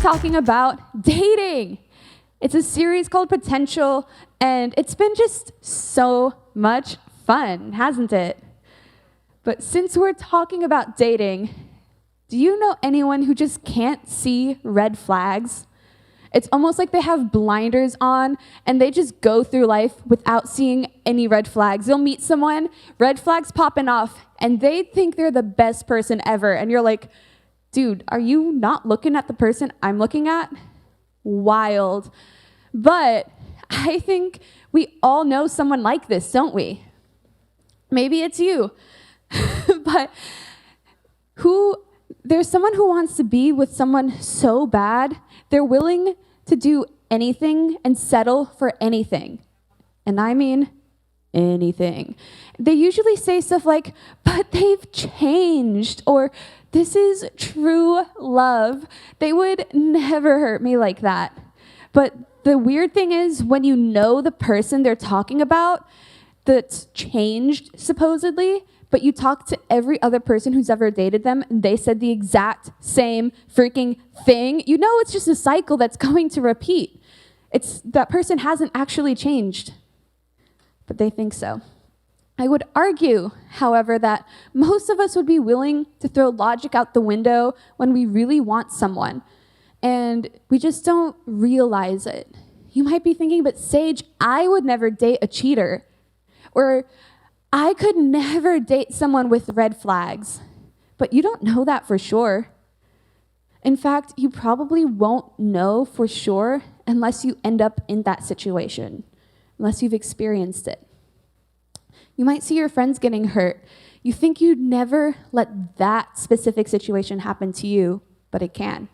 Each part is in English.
talking about dating. It's a series called Potential, and it's been just so much fun, hasn't it? But since we're talking about dating, do you know anyone who just can't see red flags? It's almost like they have blinders on and they just go through life without seeing any red flags. You'll meet someone, red flags popping off, and they think they're the best person ever. And you're like, dude, are you not looking at the person I'm looking at? Wild. But I think we all know someone like this, don't we? Maybe it's you. But there's someone who wants to be with someone so bad, they're willing to do anything and settle for anything. And I mean anything. They usually say stuff like, but they've changed, or this is true love. They would never hurt me like that. But the weird thing is, when you know the person they're talking about that's changed, supposedly, but you talk to every other person who's ever dated them, and they said the exact same freaking thing, you know it's just a cycle that's going to repeat. That person hasn't actually changed, but they think so. I would argue, however, that most of us would be willing to throw logic out the window when we really want someone, and we just don't realize it. You might be thinking, but Sage, I would never date a cheater, or I could never date someone with red flags. But you don't know that for sure. In fact, you probably won't know for sure unless you end up in that situation, unless you've experienced it. You might see your friends getting hurt. You think you'd never let that specific situation happen to you, but it can.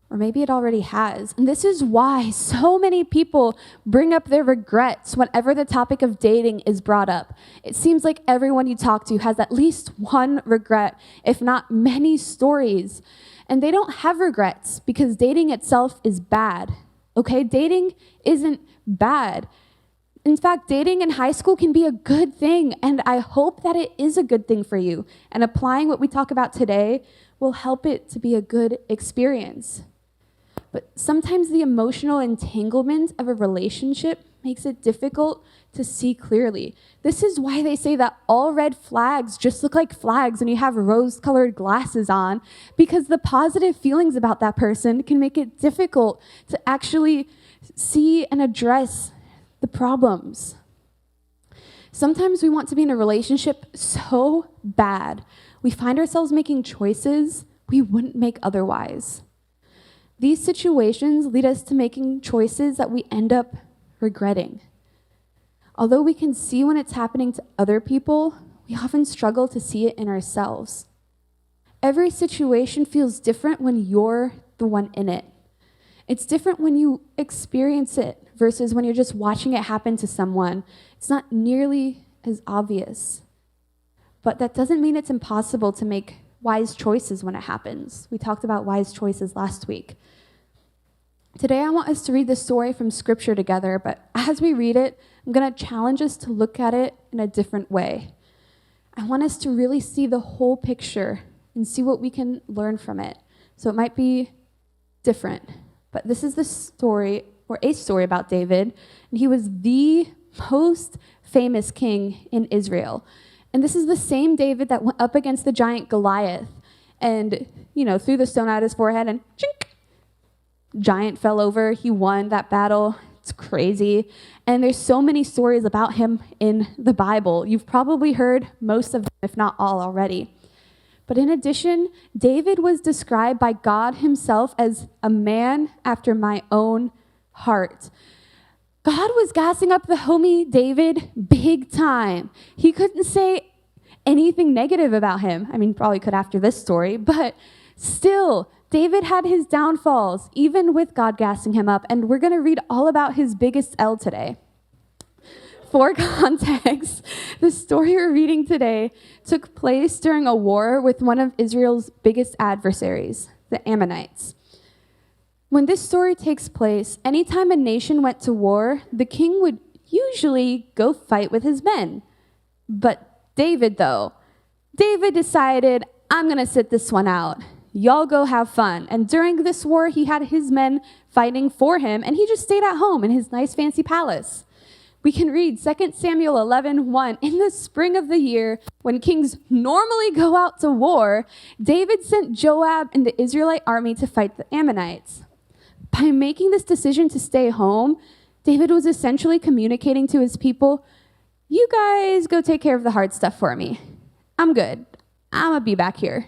Or maybe it already has. And this is why so many people bring up their regrets whenever the topic of dating is brought up. It seems like everyone you talk to has at least one regret, if not many stories. And they don't have regrets because dating itself is bad. Okay, dating isn't bad. In fact, dating in high school can be a good thing, and I hope that it is a good thing for you. And applying what we talk about today will help it to be a good experience. But sometimes the emotional entanglement of a relationship makes it difficult to see clearly. This is why they say that all red flags just look like flags when you have rose-colored glasses on, because the positive feelings about that person can make it difficult to actually see and address the problems. Sometimes we want to be in a relationship so bad, we find ourselves making choices we wouldn't make otherwise. These situations lead us to making choices that we end up regretting. Although we can see when it's happening to other people, we often struggle to see it in ourselves. Every situation feels different when you're the one in it. It's different when you experience it versus when you're just watching it happen to someone. It's not nearly as obvious. But that doesn't mean it's impossible to make wise choices when it happens. We talked about wise choices last week. Today, I want us to read the story from Scripture together, but as we read it, I'm going to challenge us to look at it in a different way. I want us to really see the whole picture and see what we can learn from it. So it might be different, but this is the story, or a story about David, and he was the most famous king in Israel. And this is the same David that went up against the giant Goliath and, threw the stone at his forehead and chink, giant fell over. He won that battle. It's crazy. And there's so many stories about him in the Bible. You've probably heard most of them, if not all already. But in addition, David was described by God himself as a man after my own heart. God was gassing up the homie David big time. He couldn't say anything negative about him. I mean, probably could after this story, but still, David had his downfalls, even with God gassing him up, and we're going to read all about his biggest L today. For context, the story we're reading today took place during a war with one of Israel's biggest adversaries, the Ammonites. When this story takes place, anytime a nation went to war, the king would usually go fight with his men. But David decided, I'm going to sit this one out. Y'all go have fun. And during this war, he had his men fighting for him, and he just stayed at home in his nice fancy palace. We can read 2 Samuel 11:1. In the spring of the year, when kings normally go out to war, David sent Joab and the Israelite army to fight the Ammonites. By making this decision to stay home, David was essentially communicating to his people, you guys go take care of the hard stuff for me. I'm good. I'm gonna be back here.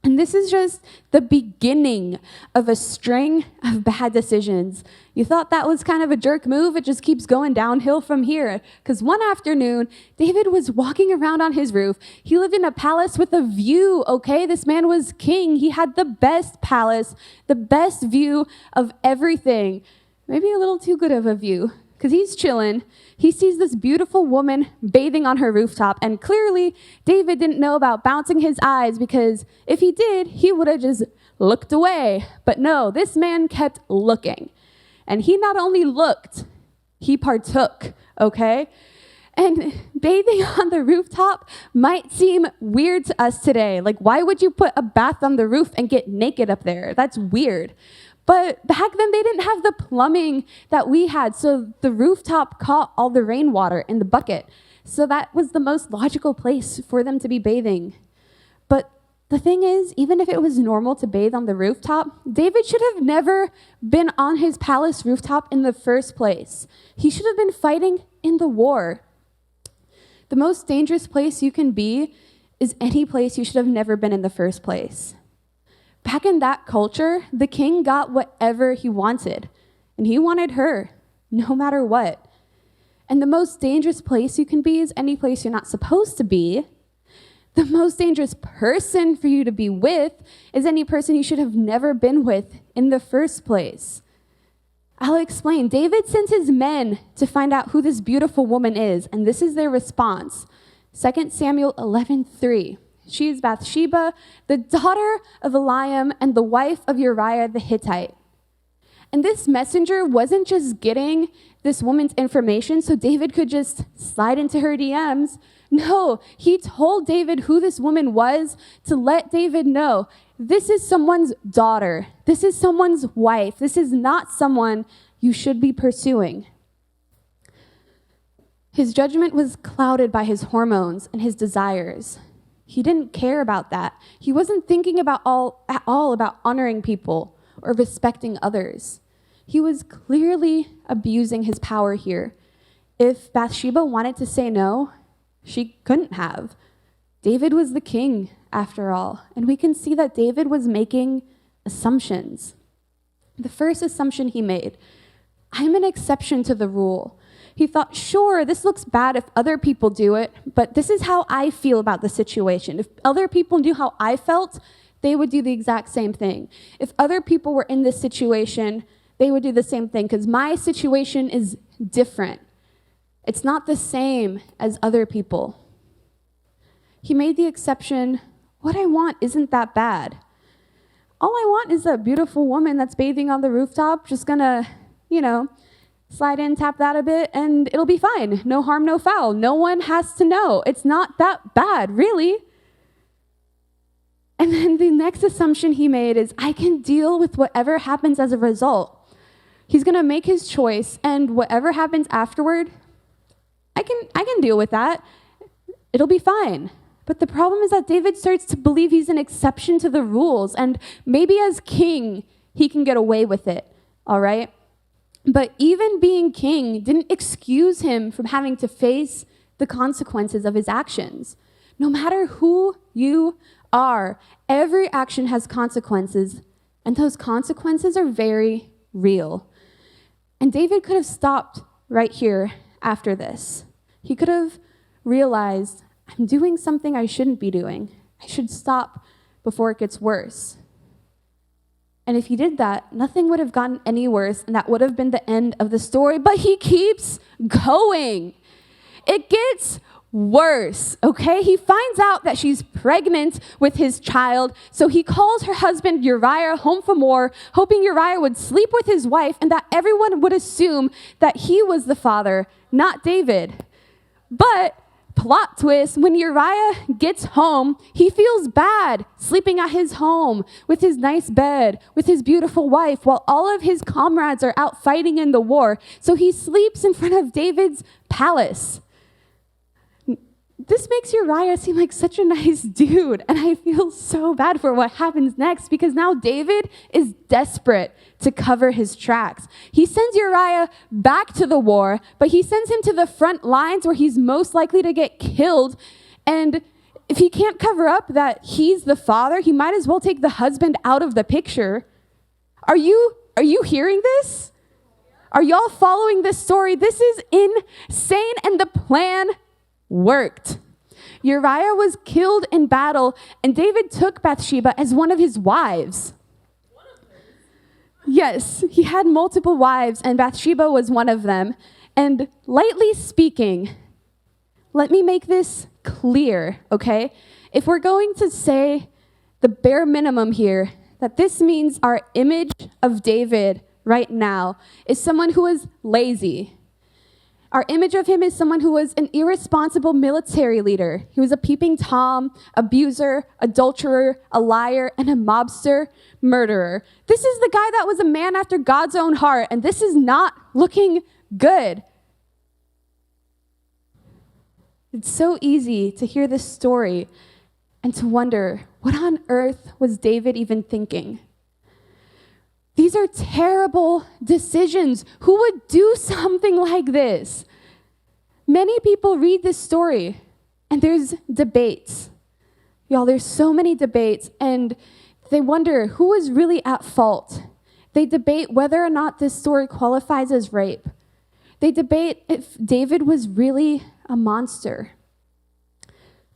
And this is just the beginning of a string of bad decisions. You thought that was kind of a jerk move? It just keeps going downhill from here. Because one afternoon, David was walking around on his roof. He lived in a palace with a view, okay? This man was king. He had the best palace, the best view of everything. Maybe a little too good of a view, because he's chilling. He sees this beautiful woman bathing on her rooftop, and clearly David didn't know about bouncing his eyes, because if he did, he would have just looked away. But no, this man kept looking. And he not only looked, he partook, okay? And bathing on the rooftop might seem weird to us today. Like, why would you put a bath on the roof and get naked up there? That's weird. But back then, they didn't have the plumbing that we had, so the rooftop caught all the rainwater in the bucket. So that was the most logical place for them to be bathing. But the thing is, even if it was normal to bathe on the rooftop, David should have never been on his palace rooftop in the first place. He should have been fighting in the war. The most dangerous place you can be is any place you should have never been in the first place. Back in that culture, the king got whatever he wanted, and he wanted her, no matter what. And the most dangerous place you can be is any place you're not supposed to be. The most dangerous person for you to be with is any person you should have never been with in the first place. I'll explain. David sent his men to find out who this beautiful woman is, and this is their response. 2 Samuel 11:3. She is Bathsheba, the daughter of Eliam and the wife of Uriah the Hittite. And this messenger wasn't just getting this woman's information so David could just slide into her DMs. No, he told David who this woman was to let David know, this is someone's daughter. This is someone's wife. This is not someone you should be pursuing. His judgment was clouded by his hormones and his desires. He didn't care about that. He wasn't thinking at all about honoring people or respecting others. He was clearly abusing his power here. If Bathsheba wanted to say no, she couldn't have. David was the king, after all, and we can see that David was making assumptions. The first assumption he made, I'm an exception to the rule. He thought, sure, this looks bad if other people do it, but this is how I feel about the situation. If other people knew how I felt, they would do the exact same thing. If other people were in this situation, they would do the same thing, because my situation is different. It's not the same as other people. He made the exception, what I want isn't that bad. All I want is a beautiful woman that's bathing on the rooftop, just gonna, slide in, tap that a bit, and it'll be fine. No harm, no foul. No one has to know. It's not that bad, really. And then the next assumption he made is, I can deal with whatever happens as a result. He's going to make his choice, and whatever happens afterward, I can deal with that. It'll be fine. But the problem is that David starts to believe he's an exception to the rules, and maybe as king, he can get away with it, all right? But even being king didn't excuse him from having to face the consequences of his actions. No matter who you are, every action has consequences, and those consequences are very real. And David could have stopped right here after this. He could have realized, I'm doing something I shouldn't be doing. I should stop before it gets worse. And if he did that, nothing would have gotten any worse, and that would have been the end of the story. But he keeps going. It gets worse, okay? He finds out that she's pregnant with his child, so he calls her husband Uriah home from war, hoping Uriah would sleep with his wife and that everyone would assume that he was the father, not David. But plot twist, when Uriah gets home, he feels bad sleeping at his home with his nice bed, with his beautiful wife, while all of his comrades are out fighting in the war. So he sleeps in front of David's palace. This makes Uriah seem like such a nice dude, and I feel so bad for what happens next because now David is desperate to cover his tracks. He sends Uriah back to the war, but he sends him to the front lines where he's most likely to get killed, and if he can't cover up that he's the father, he might as well take the husband out of the picture. Are you hearing this? Are y'all following this story? This is insane, and the plan worked. Uriah was killed in battle, and David took Bathsheba as one of his wives. Yes, he had multiple wives, and Bathsheba was one of them. And lightly speaking, let me make this clear, okay? If we're going to say the bare minimum here, that this means our image of David right now is someone who is lazy. Our image of him is someone who was an irresponsible military leader. He was a peeping Tom, abuser, adulterer, a liar, and a mobster, murderer. This is the guy that was a man after God's own heart, and this is not looking good. It's so easy to hear this story and to wonder, what on earth was David even thinking? These are terrible decisions. Who would do something like this? Many people read this story, and there's debates. Y'all, there's so many debates, and they wonder who is really at fault. They debate whether or not this story qualifies as rape. They debate if David was really a monster.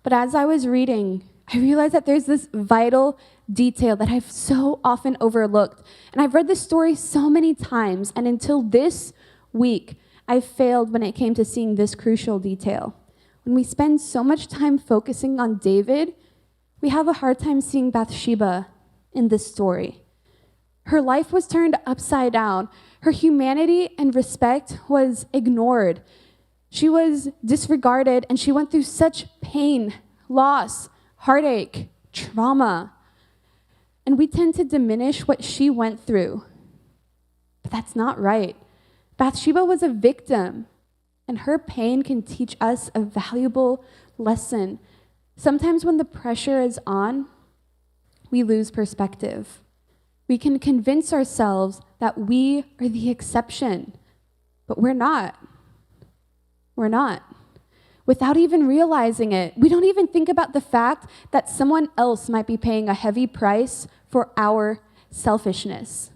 But as I was reading, I realized that there's this vital detail that I've so often overlooked. And I've read this story so many times, and until this week, I failed when it came to seeing this crucial detail. When we spend so much time focusing on David, we have a hard time seeing Bathsheba in this story. Her life was turned upside down. Her humanity and respect was ignored. She was disregarded, and she went through such pain, loss, heartache, trauma. And we tend to diminish what she went through. But that's not right. Bathsheba was a victim, and her pain can teach us a valuable lesson. Sometimes when the pressure is on, we lose perspective. We can convince ourselves that we are the exception, but we're not. We're not. Without even realizing it, we don't even think about the fact that someone else might be paying a heavy price for our selfishness.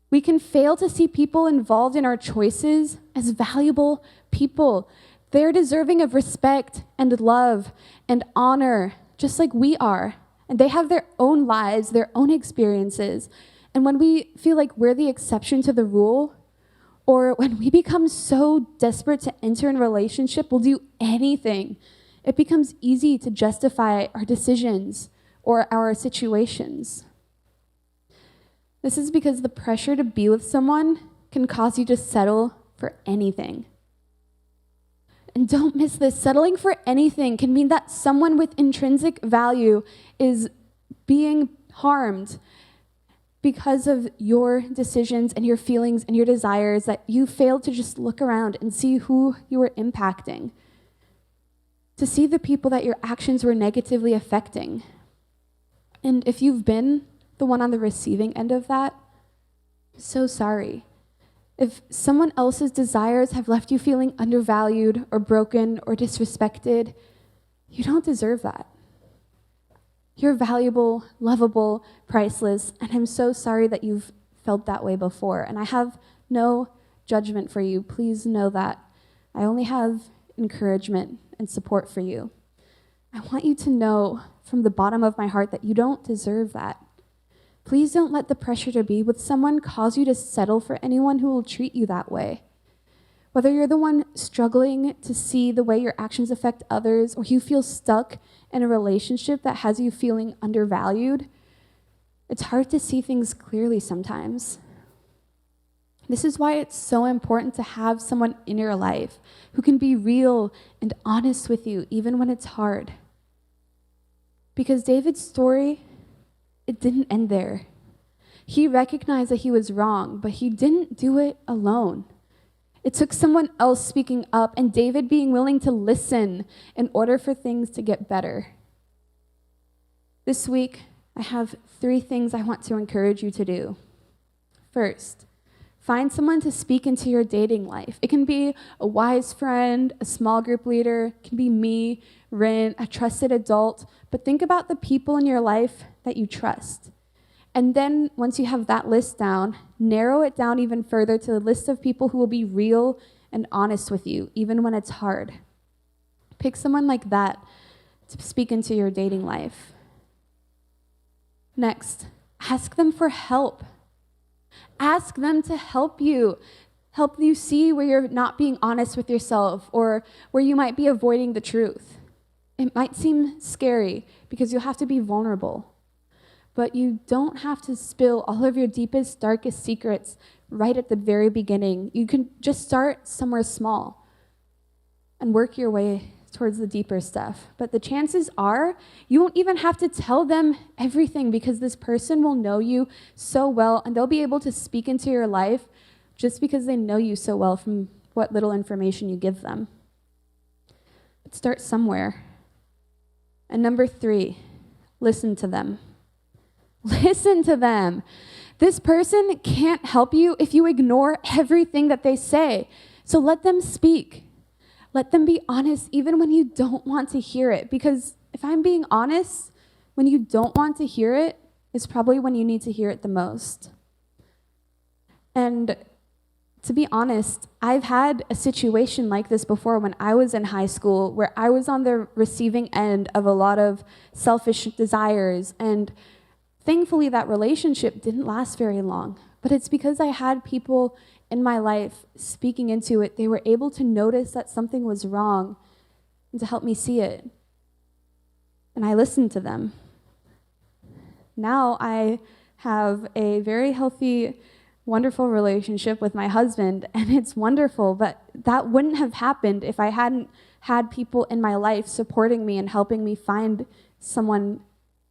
We can fail to see people involved in our choices as valuable people. They're deserving of respect and love and honor, just like we are. And they have their own lives, their own experiences. And when we feel like we're the exception to the rule, or when we become so desperate to enter in a relationship, we'll do anything. It becomes easy to justify our decisions or our situations. This is because the pressure to be with someone can cause you to settle for anything. And don't miss this, settling for anything can mean that someone with intrinsic value is being harmed because of your decisions and your feelings and your desires, that you failed to just look around and see who you were impacting, to see the people that your actions were negatively affecting. And if you've been the one on the receiving end of that, I'm so sorry. If someone else's desires have left you feeling undervalued or broken or disrespected, you don't deserve that. You're valuable, lovable, priceless, and I'm so sorry that you've felt that way before. And I have no judgment for you. Please know that. I only have encouragement and support for you. I want you to know from the bottom of my heart that you don't deserve that. Please don't let the pressure to be with someone cause you to settle for anyone who will treat you that way. Whether you're the one struggling to see the way your actions affect others, or you feel stuck in a relationship that has you feeling undervalued, it's hard to see things clearly sometimes. This is why it's so important to have someone in your life who can be real and honest with you, even when it's hard. Because David's story, it didn't end there. He recognized that he was wrong, but he didn't do it alone. It took someone else speaking up and David being willing to listen in order for things to get better. This week, I have 3 things I want to encourage you to do. First, find someone to speak into your dating life. It can be a wise friend, a small group leader, it can be me, Rin, a trusted adult, but think about the people in your life that you trust. And then once you have that list down, narrow it down even further to the list of people who will be real and honest with you, even when it's hard. Pick someone like that to speak into your dating life. Next, ask them for help. Ask them to help you see where you're not being honest with yourself or where you might be avoiding the truth. It might seem scary because you'll have to be vulnerable, but you don't have to spill all of your deepest, darkest secrets right at the very beginning. You can just start somewhere small and work your way towards the deeper stuff. But the chances are you won't even have to tell them everything because this person will know you so well and they'll be able to speak into your life just because they know you so well from what little information you give them. But start somewhere. And number 3, listen to them. Listen to them. This person can't help you if you ignore everything that they say. So let them speak. Let them be honest even when you don't want to hear it. Because if I'm being honest, when you don't want to hear it is probably when you need to hear it the most. And to be honest, I've had a situation like this before when I was in high school where I was on the receiving end of a lot of selfish desires. And thankfully, that relationship didn't last very long. But it's because I had people in my life speaking into it. They were able to notice that something was wrong and to help me see it. And I listened to them. Now I have a very healthy, wonderful relationship with my husband, and it's wonderful, but that wouldn't have happened if I hadn't had people in my life supporting me and helping me find someone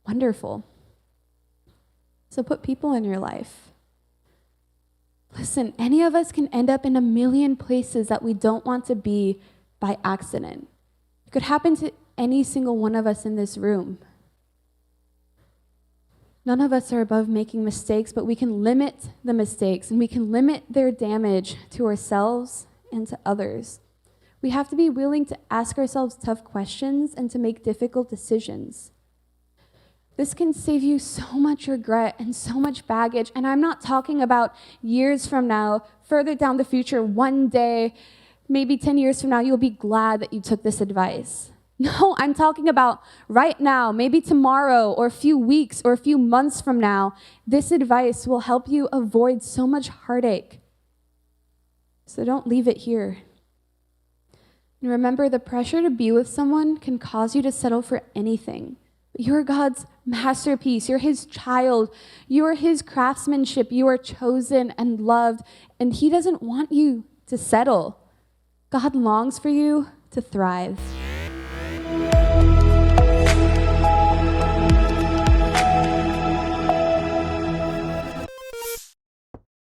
wonderful. So put people in your life. Listen, any of us can end up in a million places that we don't want to be by accident. It could happen to any single one of us in this room. None of us are above making mistakes, but we can limit the mistakes and we can limit their damage to ourselves and to others. We have to be willing to ask ourselves tough questions and to make difficult decisions. This can save you so much regret and so much baggage. And I'm not talking about years from now, further down the future, one day, maybe 10 years from now, you'll be glad that you took this advice. No, I'm talking about right now, maybe tomorrow or a few weeks or a few months from now. This advice will help you avoid so much heartache. So don't leave it here. And remember, the pressure to be with someone can cause you to settle for anything. You're God's masterpiece. You're his child. You are his craftsmanship. You are chosen and loved, and he doesn't want you to settle. God longs for you to thrive.